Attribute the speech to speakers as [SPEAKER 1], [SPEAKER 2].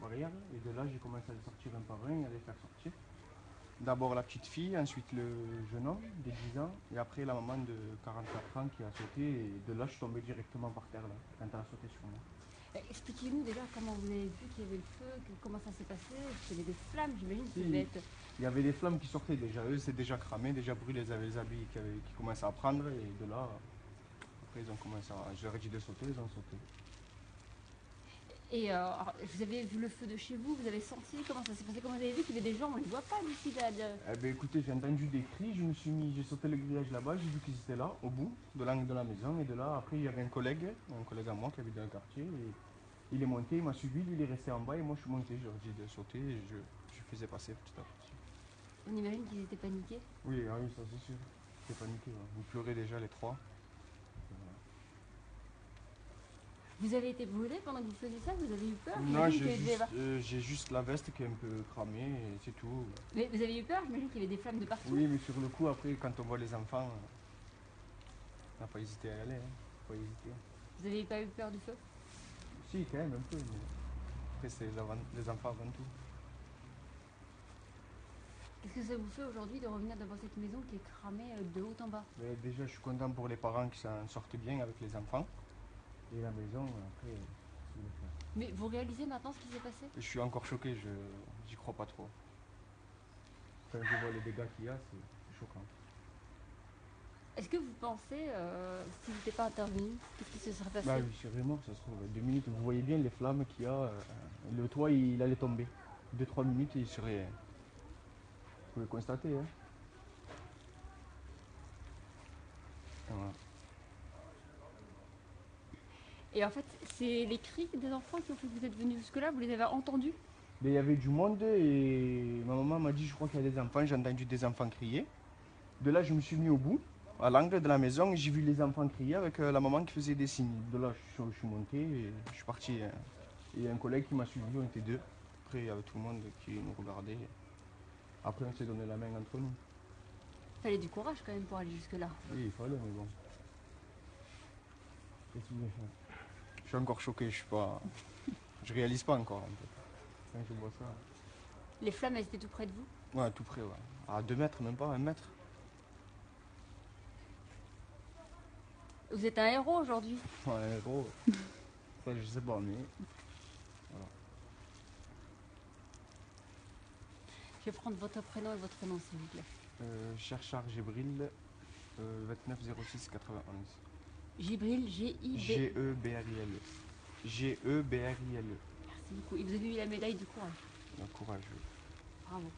[SPEAKER 1] barrière. Et de là, j'ai commencé à les sortir un par un et à les faire sortir. D'abord la petite fille, ensuite le jeune homme de 10 ans, et après la maman de 44 ans qui a sauté. Et de là, je suis tombé directement par terre là, quand elle a sauté sur moi.
[SPEAKER 2] Expliquez-nous déjà comment vous avez vu qu'il y avait le feu, comment ça s'est passé. Il y avait des flammes, j'imagine que ça
[SPEAKER 1] Si,
[SPEAKER 2] devait être.
[SPEAKER 1] il y avait des flammes qui sortaient déjà. Eux, c'est déjà cramé, déjà brûlé. Ils avaient les habits qui commençaient à prendre. Et de là, après, ils ont commencé à. Je leur ai dit de sauter, ils ont sauté.
[SPEAKER 2] Et alors, vous avez vu le feu de chez vous, vous avez senti comment ça s'est passé, comment vous avez vu qu'il y avait des gens, on ne les voit pas d'ici là.
[SPEAKER 1] Eh ben écoutez, j'ai entendu des cris, j'ai sauté le grillage là-bas, j'ai vu qu'ils étaient là, au bout de l'angle de la maison, et de là, après, il y avait un collègue à moi qui habite dans le quartier, et il est monté, il m'a suivi, lui il est resté en bas, et moi je suis monté, j'ai dit de sauter, et je faisais passer petit à petit.
[SPEAKER 2] On imagine qu'ils étaient paniqués.
[SPEAKER 1] Oui, ah oui, ça c'est sûr. J'étais paniqué, ouais. Vous pleurez déjà les trois.
[SPEAKER 2] Vous avez été brûlé pendant que vous faisiez ça, vous avez eu peur.
[SPEAKER 1] Non,
[SPEAKER 2] J'imagine qu'il y avait
[SPEAKER 1] j'ai juste la veste qui est un peu cramée, et c'est tout.
[SPEAKER 2] Mais vous avez eu peur, j'imagine qu'il y avait des flammes de partout.
[SPEAKER 1] Oui, mais sur le coup, après, quand on voit les enfants, on n'a pas hésité à y aller, hein. Pas hésité.
[SPEAKER 2] Vous n'avez pas eu peur du feu.
[SPEAKER 1] Si, quand même, un peu, mais après, c'est les enfants avant tout.
[SPEAKER 2] Qu'est-ce que ça vous fait aujourd'hui de revenir devant cette maison qui est cramée de haut en bas?
[SPEAKER 1] Mais déjà, je suis content pour les parents qui s'en sortent bien avec les enfants. Et la maison, après, c'est le cas.
[SPEAKER 2] Mais vous réalisez maintenant ce qui s'est passé?
[SPEAKER 1] Je suis encore choqué, j'y crois pas trop. Quand je vois les dégâts qu'il y a, c'est choquant.
[SPEAKER 2] Est-ce que vous pensez, si vous n'étiez pas intervenu, qu'est-ce qui se serait passé?
[SPEAKER 1] Bah oui, je serais mort, ça se trouve. 2 minutes, vous voyez bien les flammes qu'il y a. Le toit, il allait tomber. 2-3 minutes, il serait. Vous pouvez constater, hein. Voilà.
[SPEAKER 2] Et en fait, c'est les cris des enfants qui ont fait que vous êtes venu jusque-là, vous les avez entendus?
[SPEAKER 1] Mais il y avait du monde et ma maman m'a dit, je crois qu'il y a des enfants, j'ai entendu des enfants crier. De là, je me suis mis au bout, à l'angle de la maison, et j'ai vu les enfants crier avec la maman qui faisait des signes. De là, je suis monté et je suis parti. Il y a un collègue qui m'a suivi, on était deux. Après, il y avait tout le monde qui nous regardait. Après, on s'est donné la main entre nous.
[SPEAKER 2] Fallait du courage quand même pour aller jusque-là.
[SPEAKER 1] Oui, il fallait, mais bon. Qu'est-ce que je vais faire? Je suis encore choqué, je suis pas. Je réalise pas encore, en fait. Quand je vois ça.
[SPEAKER 2] Les flammes, elles étaient tout près de vous?
[SPEAKER 1] Ouais, tout près, ouais. À 2 mètres, même pas, 1 mètre.
[SPEAKER 2] Vous êtes un héros aujourd'hui.
[SPEAKER 1] Ouais, gros. Ça, je sais pas, mais. Voilà.
[SPEAKER 2] Je vais prendre votre prénom et votre nom, s'il vous plaît.
[SPEAKER 1] Cherchard Gébril, 29 06 91.
[SPEAKER 2] Gibril, G-I-B.
[SPEAKER 1] G-E-B-R-I-L-E. G-E-B-R-I-L-E.
[SPEAKER 2] Merci beaucoup. Et vous avez eu la médaille du courage.
[SPEAKER 1] Courage.
[SPEAKER 2] Bravo.